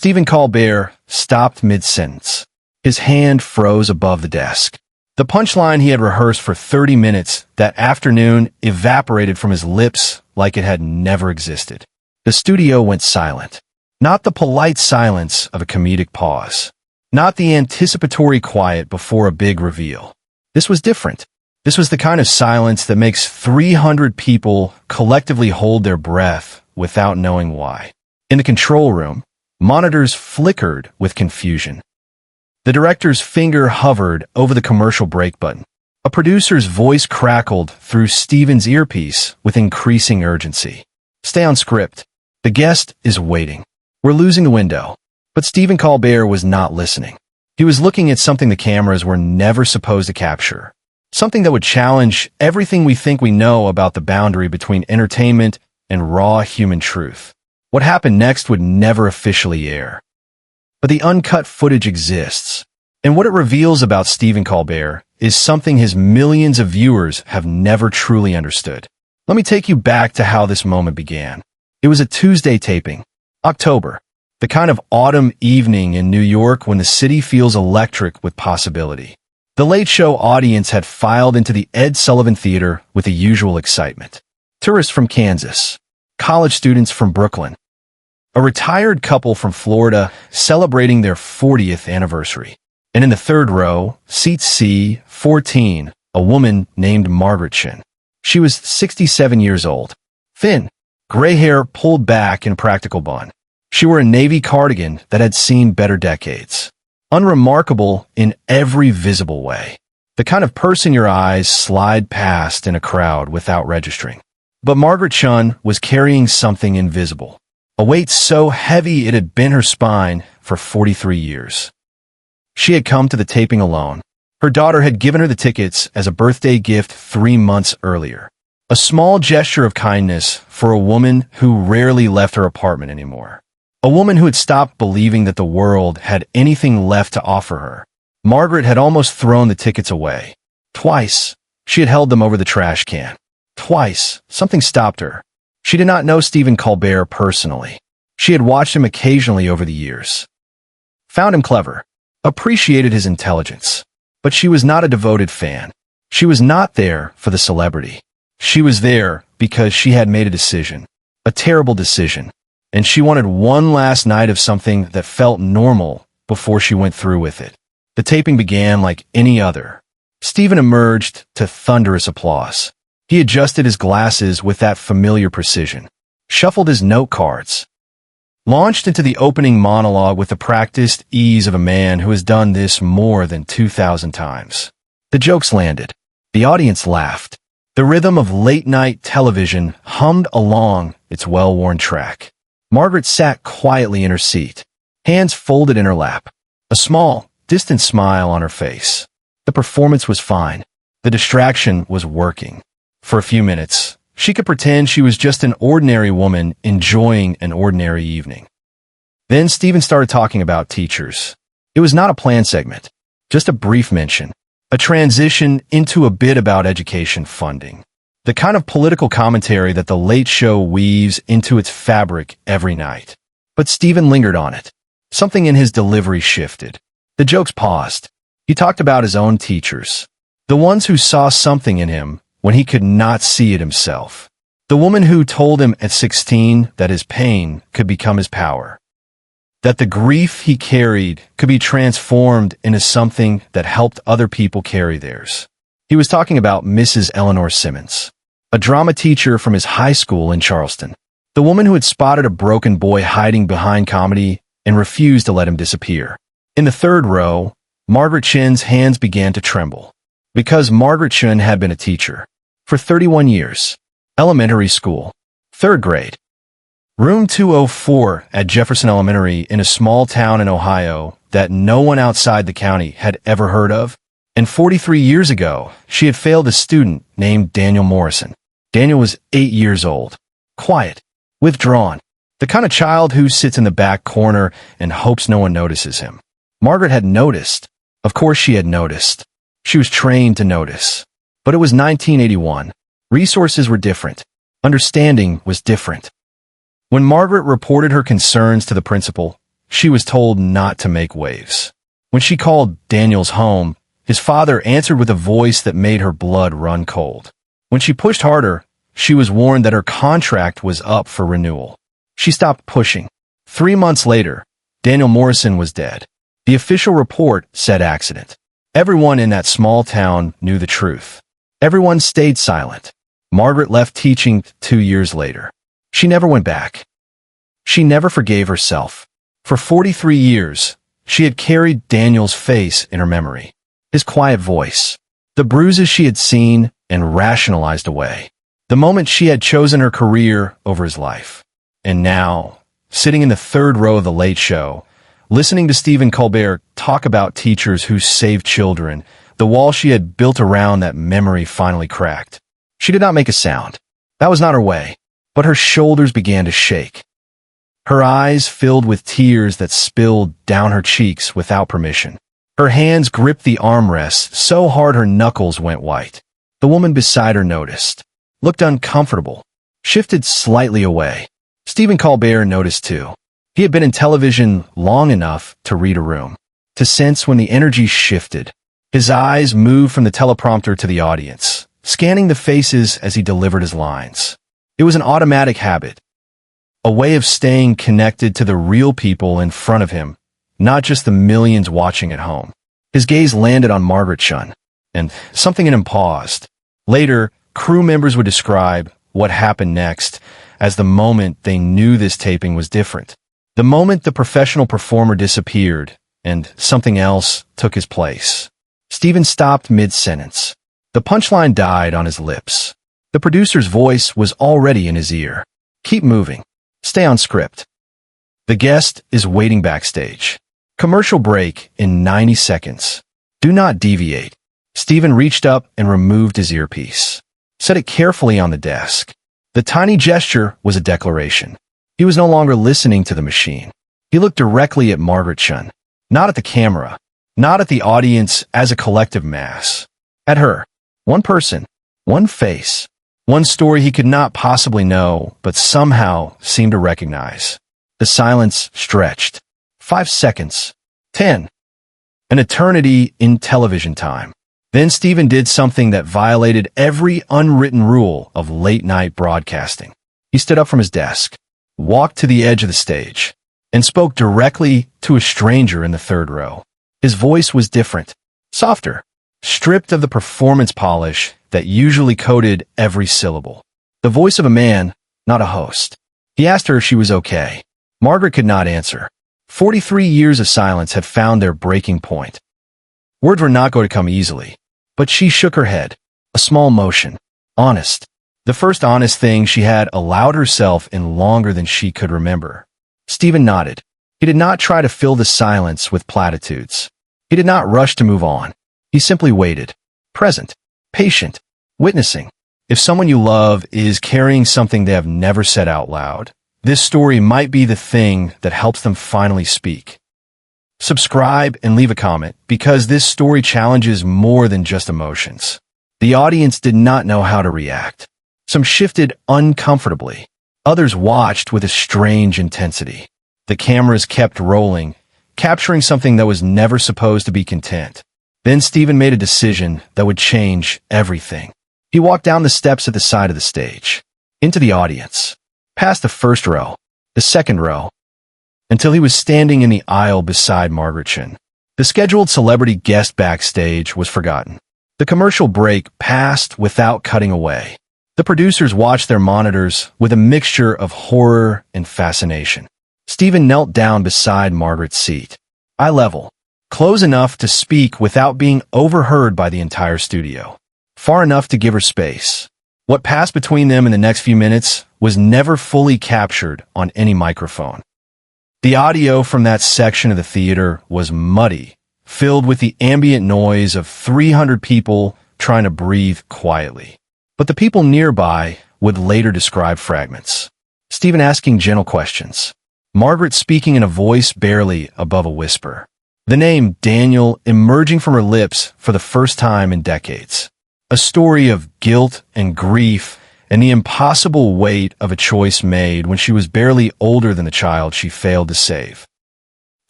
Stephen Colbert stopped mid-sentence. His hand froze above the desk. The punchline he had rehearsed for 30 minutes that afternoon evaporated from his lips like it had never existed. The studio went silent. Not the polite silence of a comedic pause. Not the anticipatory quiet before a big reveal. This was different. This was the kind of silence that makes 300 people collectively hold their breath without knowing why. In the control room, monitors flickered with confusion. The director's finger hovered over the commercial break button. A producer's voice crackled through Stephen's earpiece with increasing urgency. Stay on script. The guest is waiting. We're losing the window. But Stephen Colbert was not listening. He was looking at something the cameras were never supposed to capture. Something that would challenge everything we think we know about the boundary between entertainment and raw human truth. What happened next would never officially air. But the uncut footage exists. And what it reveals about Stephen Colbert is something his millions of viewers have never truly understood. Let me take you back to how this moment began. It was a Tuesday taping, October, the kind of autumn evening in New York when the city feels electric with possibility. The Late Show audience had filed into the Ed Sullivan Theater with the usual excitement. Tourists from Kansas, college students from Brooklyn, a retired couple from Florida celebrating their 40th anniversary. And in the third row, seat C14, a woman named Margaret Chin. She was 67 years old. Thin, gray hair pulled back in a practical bun. She wore a navy cardigan that had seen better decades. Unremarkable in every visible way. The kind of person your eyes slide past in a crowd without registering. But Margaret Chun was carrying something invisible. A weight so heavy it had bent her spine for 43 years. She had come to the taping alone. Her daughter had given her the tickets as a birthday gift 3 months earlier. A small gesture of kindness for a woman who rarely left her apartment anymore. A woman who had stopped believing that the world had anything left to offer her. Margaret had almost thrown the tickets away. Twice, she had held them over the trash can. Twice, something stopped her. She did not know Stephen Colbert personally. She had watched him occasionally over the years. Found him clever. Appreciated his intelligence. But she was not a devoted fan. She was not there for the celebrity. She was there because she had made a decision. A terrible decision. And she wanted one last night of something that felt normal before she went through with it. The taping began like any other. Stephen emerged to thunderous applause. He adjusted his glasses with that familiar precision, shuffled his note cards, launched into the opening monologue with the practiced ease of a man who has done this more than 2,000 times. The jokes landed. The audience laughed. The rhythm of late-night television hummed along its well-worn track. Margaret sat quietly in her seat, hands folded in her lap, a small, distant smile on her face. The performance was fine. The distraction was working. For a few minutes, she could pretend she was just an ordinary woman enjoying an ordinary evening. Then Stephen started talking about teachers. It was not a planned segment, just a brief mention, a transition into a bit about education funding. The kind of political commentary that The Late Show weaves into its fabric every night. But Stephen lingered on it. Something in his delivery shifted. The jokes paused. He talked about his own teachers. The ones who saw something in him when he could not see it himself. The woman who told him at 16 that his pain could become his power. That the grief he carried could be transformed into something that helped other people carry theirs. He was talking about Mrs. Eleanor Simmons, a drama teacher from his high school in Charleston. The woman who had spotted a broken boy hiding behind comedy and refused to let him disappear. In the third row, Margaret Chin's hands began to tremble. Because Margaret Chin had been a teacher. For 31 years. Elementary school. 3rd grade. Room 204 at Jefferson Elementary in a small town in Ohio that no one outside the county had ever heard of. And 43 years ago, she had failed a student named Daniel Morrison. Daniel was 8 years old. Quiet. Withdrawn. The kind of child who sits in the back corner and hopes no one notices him. Margaret had noticed. Of course she had noticed. She was trained to notice. But it was 1981. Resources were different. Understanding was different. When Margaret reported her concerns to the principal, she was told not to make waves. When she called Daniel's home, his father answered with a voice that made her blood run cold. When she pushed harder, she was warned that her contract was up for renewal. She stopped pushing. 3 months later, Daniel Morrison was dead. The official report said accident. Everyone in that small town knew the truth. Everyone stayed silent. Margaret left teaching 2 years later. She never went back. She never forgave herself. For 43 years, she had carried Daniel's face in her memory. His quiet voice. The bruises she had seen and rationalized away. The moment she had chosen her career over his life. And now, sitting in the third row of the Late Show, listening to Stephen Colbert talk about teachers who saved children, the wall she had built around that memory finally cracked. She did not make a sound. That was not her way. But her shoulders began to shake. Her eyes filled with tears that spilled down her cheeks without permission. Her hands gripped the armrests so hard her knuckles went white. The woman beside her noticed, looked uncomfortable, shifted slightly away. Stephen Colbert noticed too. He had been in television long enough to read a room, to sense when the energy shifted. His eyes moved from the teleprompter to the audience, scanning the faces as he delivered his lines. It was an automatic habit, a way of staying connected to the real people in front of him, not just the millions watching at home. His gaze landed on Margaret Shun, and something in him paused. Later, crew members would describe what happened next as the moment they knew this taping was different. The moment the professional performer disappeared and something else took his place. Stephen stopped mid-sentence. The punchline died on his lips. The producer's voice was already in his ear. Keep moving. Stay on script. The guest is waiting backstage. Commercial break in 90 seconds. Do not deviate. Stephen reached up and removed his earpiece. Set it carefully on the desk. The tiny gesture was a declaration. He was no longer listening to the machine. He looked directly at Margaret Shun. Not at the camera. Not at the audience as a collective mass. At her. One person. One face. One story he could not possibly know, but somehow seemed to recognize. The silence stretched. 5 seconds. 10. An eternity in television time. Then Stephen did something that violated every unwritten rule of late-night broadcasting. He stood up from his desk, walked to the edge of the stage, and spoke directly to a stranger in the third row. His voice was different, softer, stripped of the performance polish that usually coated every syllable. The voice of a man, not a host. He asked her if she was okay. Margaret could not answer. 43 years of silence had found their breaking point. Words were not going to come easily, but she shook her head. A small motion. Honest. The first honest thing she had allowed herself in longer than she could remember. Stephen nodded. He did not try to fill the silence with platitudes. He did not rush to move on. He simply waited. Present. Patient. Witnessing. If someone you love is carrying something they have never said out loud, this story might be the thing that helps them finally speak. Subscribe and leave a comment because this story challenges more than just emotions. The audience did not know how to react. Some shifted uncomfortably. Others watched with a strange intensity. The cameras kept rolling, capturing something that was never supposed to be content. Then Stephen made a decision that would change everything. He walked down the steps at the side of the stage, into the audience, past the first row, the second row, until he was standing in the aisle beside Margaret Shun. The scheduled celebrity guest backstage was forgotten. The commercial break passed without cutting away. The producers watched their monitors with a mixture of horror and fascination. Stephen knelt down beside Margaret's seat, eye level, close enough to speak without being overheard by the entire studio, far enough to give her space. What passed between them in the next few minutes was never fully captured on any microphone. The audio from that section of the theater was muddy, filled with the ambient noise of 300 people trying to breathe quietly. But the people nearby would later describe fragments. Stephen asking gentle questions. Margaret speaking in a voice barely above a whisper. The name Daniel emerging from her lips for the first time in decades. A story of guilt and grief and the impossible weight of a choice made when she was barely older than the child she failed to save.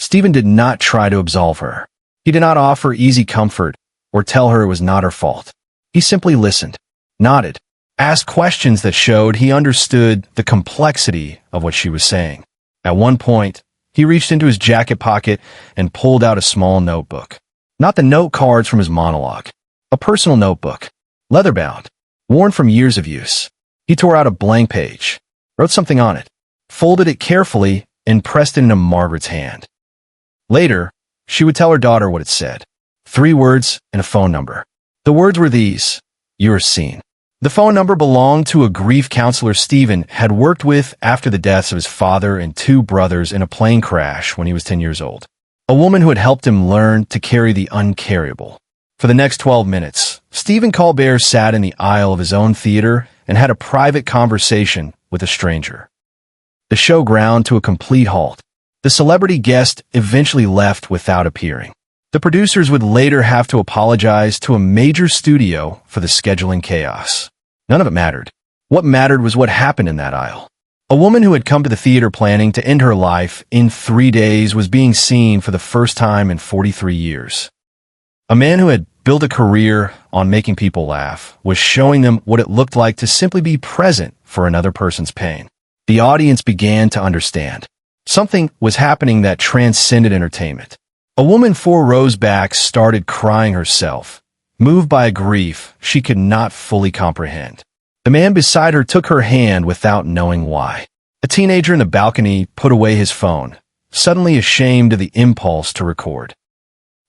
Stephen did not try to absolve her. He did not offer easy comfort or tell her it was not her fault. He simply listened, nodded, asked questions that showed he understood the complexity of what she was saying. At one point, he reached into his jacket pocket and pulled out a small notebook. Not the note cards from his monologue. A personal notebook, leather-bound, worn from years of use. He tore out a blank page, wrote something on it, folded it carefully, and pressed it into Margaret's hand. Later, she would tell her daughter what it said. 3 words and a phone number. The words were these: "You are seen." The phone number belonged to a grief counselor Stephen had worked with after the deaths of his father and 2 brothers in a plane crash when he was 10 years old. A woman who had helped him learn to carry the uncarryable. For the next 12 minutes, Stephen Colbert sat in the aisle of his own theater and had a private conversation with a stranger. The show ground to a complete halt. The celebrity guest eventually left without appearing. The producers would later have to apologize to a major studio for the scheduling chaos. None of it mattered. What mattered was what happened in that aisle. A woman who had come to the theater planning to end her life in 3 days was being seen for the first time in 43 years. A man who had built a career on making people laugh was showing them what it looked like to simply be present for another person's pain. The audience began to understand. Something was happening that transcended entertainment. A woman 4 rows back started crying herself, moved by a grief she could not fully comprehend. The man beside her took her hand without knowing why. A teenager in the balcony put away his phone, suddenly ashamed of the impulse to record.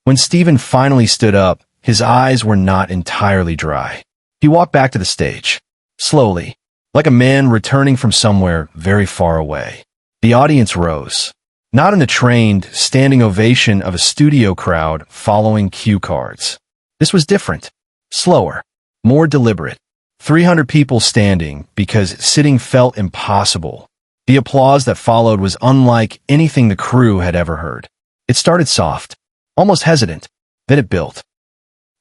When Stephen finally stood up, his eyes were not entirely dry. He walked back to the stage, slowly, like a man returning from somewhere very far away. The audience rose, not in the trained, standing ovation of a studio crowd following cue cards. This was different, slower, more deliberate. 300 people standing because sitting felt impossible. The applause that followed was unlike anything the crew had ever heard. It started soft, almost hesitant, then it built.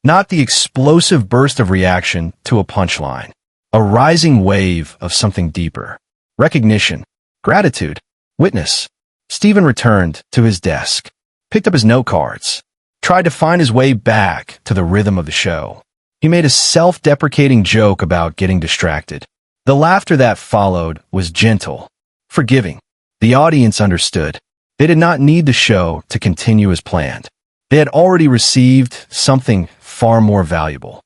Not the explosive burst of reaction to a punchline. A rising wave of something deeper. Recognition, gratitude, witness. Stephen returned to his desk, picked up his note cards, tried to find his way back to the rhythm of the show. He made a self-deprecating joke about getting distracted. The laughter that followed was gentle, forgiving. The audience understood. They did not need the show to continue as planned. They had already received something far more valuable.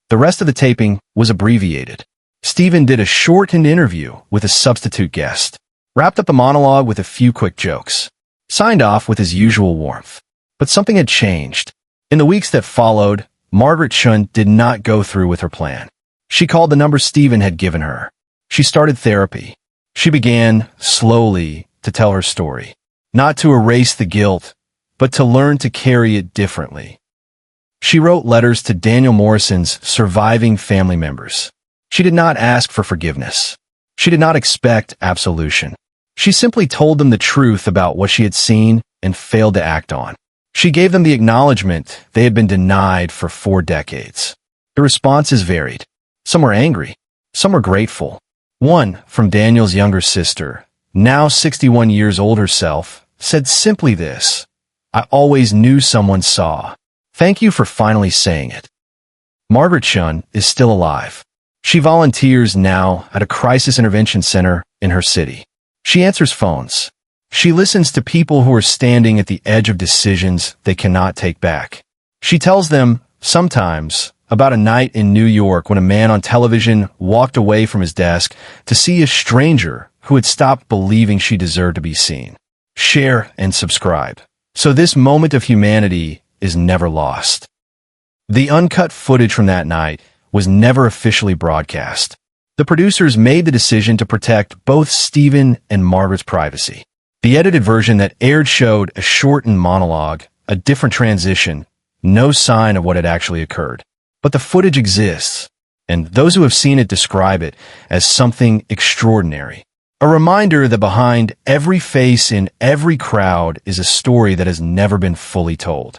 The rest of the taping was abbreviated. Stephen did a shortened interview with a substitute guest, wrapped up the monologue with a few quick jokes, signed off with his usual warmth. But something had changed. In the weeks that followed, Margaret Shun did not go through with her plan. She called the number Stephen had given her. She started therapy. She began, slowly, to tell her story. Not to erase the guilt, but to learn to carry it differently. She wrote letters to Daniel Morrison's surviving family members. She did not ask for forgiveness. She did not expect absolution. She simply told them the truth about what she had seen and failed to act on. She gave them the acknowledgement they had been denied for 4 decades. The responses varied. Some were angry. Some were grateful. One, from Daniel's younger sister, now 61 years old herself, said simply this: "I always knew someone saw. Thank you for finally saying it." Margaret Shun is still alive. She volunteers now at a crisis intervention center in her city. She answers phones. She listens to people who are standing at the edge of decisions they cannot take back. She tells them, sometimes, about a night in New York when a man on television walked away from his desk to see a stranger who had stopped believing she deserved to be seen. Share and subscribe, so this moment of humanity is never lost. The uncut footage from that night was never officially broadcast. The producers made the decision to protect both Stephen and Margaret's privacy. The edited version that aired showed a shortened monologue, a different transition, no sign of what had actually occurred. But the footage exists, and those who have seen it describe it as something extraordinary. A reminder that behind every face in every crowd is a story that has never been fully told.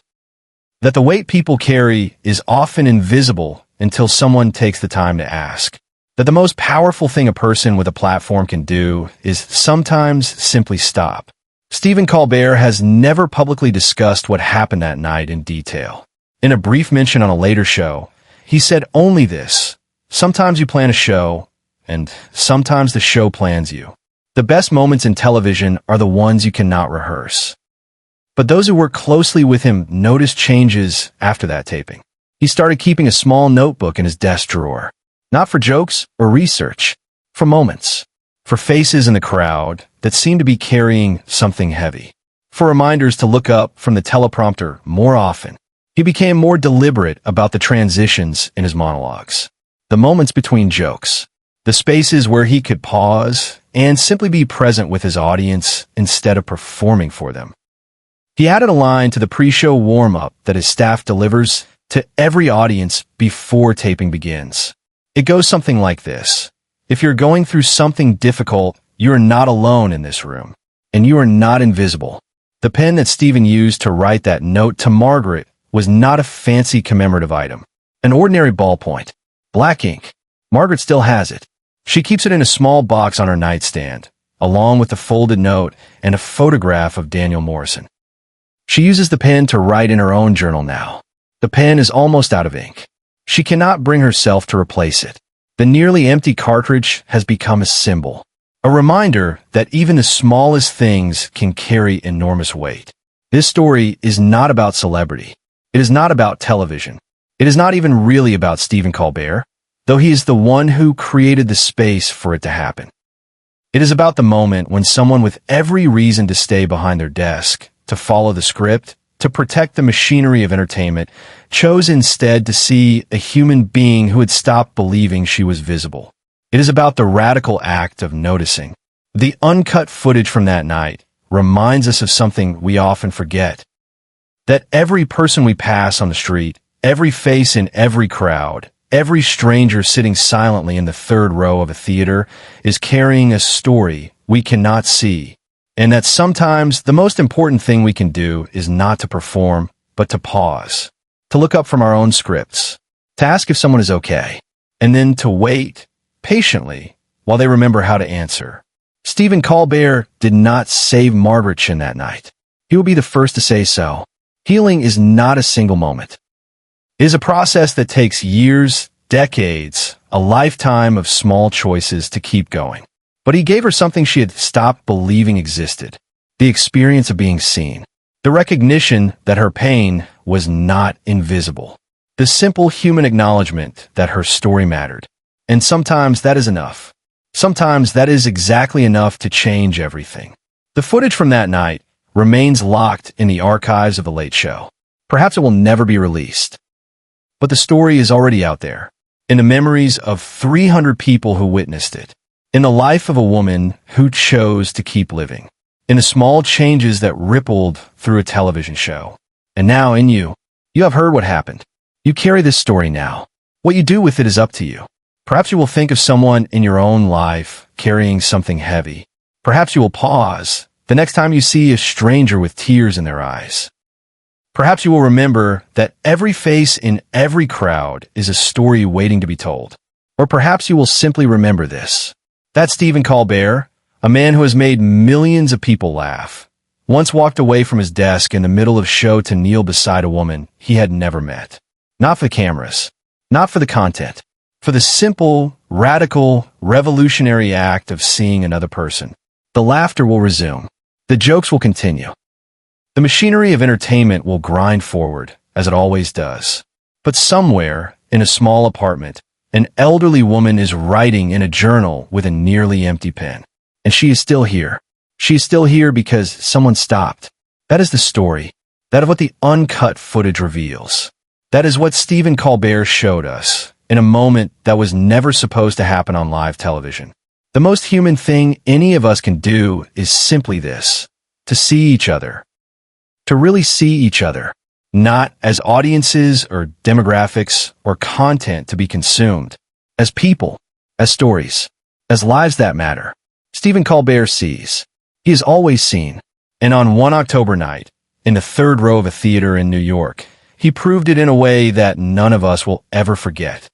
That the weight people carry is often invisible until someone takes the time to ask. That the most powerful thing a person with a platform can do is sometimes simply stop. Stephen Colbert has never publicly discussed what happened that night in detail. In a brief mention on a later show, he said only this: "Sometimes you plan a show, and sometimes the show plans you. The best moments in television are the ones you cannot rehearse." But those who worked closely with him noticed changes after that taping. He started keeping a small notebook in his desk drawer, not for jokes or research, for moments, for faces in the crowd that seemed to be carrying something heavy, for reminders to look up from the teleprompter more often. He became more deliberate about the transitions in his monologues, the moments between jokes, the spaces where he could pause and simply be present with his audience instead of performing for them. He added a line to the pre-show warm-up that his staff delivers to every audience before taping begins. It goes something like this: "If you're going through something difficult, you are not alone in this room, and you are not invisible." The pen that Stephen used to write that note to Margaret was not a fancy commemorative item, an ordinary ballpoint, black ink. Margaret still has it. She keeps it in a small box on her nightstand, along with a folded note and a photograph of Daniel Morrison. She uses the pen to write in her own journal now. The pen is almost out of ink. She cannot bring herself to replace it. The nearly empty cartridge has become a symbol, a reminder that even the smallest things can carry enormous weight. This story is not about celebrity. It is not about television. It is not even really about Stephen Colbert, though he is the one who created the space for it to happen. It is about the moment when someone with every reason to stay behind their desk, to follow the script, to protect the machinery of entertainment, chose instead to see a human being who had stopped believing she was visible. It is about the radical act of noticing. The uncut footage from that night reminds us of something we often forget: that every person we pass on the street, every face in every crowd, every stranger sitting silently in the third row of a theater is carrying a story we cannot see, and that sometimes the most important thing we can do is not to perform, but to pause, to look up from our own scripts, to ask if someone is okay, and then to wait patiently while they remember how to answer. Stephen Colbert did not save Margaret Chin that night. He will be the first to say so. Healing is not a single moment. It is a process that takes years, decades, a lifetime of small choices to keep going. But he gave her something she had stopped believing existed: the experience of being seen, the recognition that her pain was not invisible, the simple human acknowledgement that her story mattered. And sometimes that is enough. Sometimes that is exactly enough to change everything. The footage from that night remains locked in the archives of The Late Show. Perhaps it will never be released. But the story is already out there, in the memories of 300 people who witnessed it, in the life of a woman who chose to keep living, in the small changes that rippled through a television show. And now in you have heard what happened. You carry this story now. What you do with it is up to you. Perhaps you will think of someone in your own life carrying something heavy. Perhaps you will pause the next time you see a stranger with tears in their eyes. Perhaps you will remember that every face in every crowd is a story waiting to be told. Or perhaps you will simply remember this: that Stephen Colbert, a man who has made millions of people laugh, once walked away from his desk in the middle of a show to kneel beside a woman he had never met. Not for the cameras, not for the content, for the simple, radical, revolutionary act of seeing another person. The laughter will resume. The jokes will continue. The machinery of entertainment will grind forward, as it always does. But somewhere, in a small apartment, an elderly woman is writing in a journal with a nearly empty pen. And she is still here. She is still here because someone stopped. That is the story. That is what the uncut footage reveals. That is what Stephen Colbert showed us in a moment that was never supposed to happen on live television. The most human thing any of us can do is simply this: to see each other. To really see each other, not as audiences or demographics or content to be consumed, as people, as stories, as lives that matter. Stephen Colbert sees. He is always seen. And on one October night, in the third row of a theater in New York, he proved it in a way that none of us will ever forget.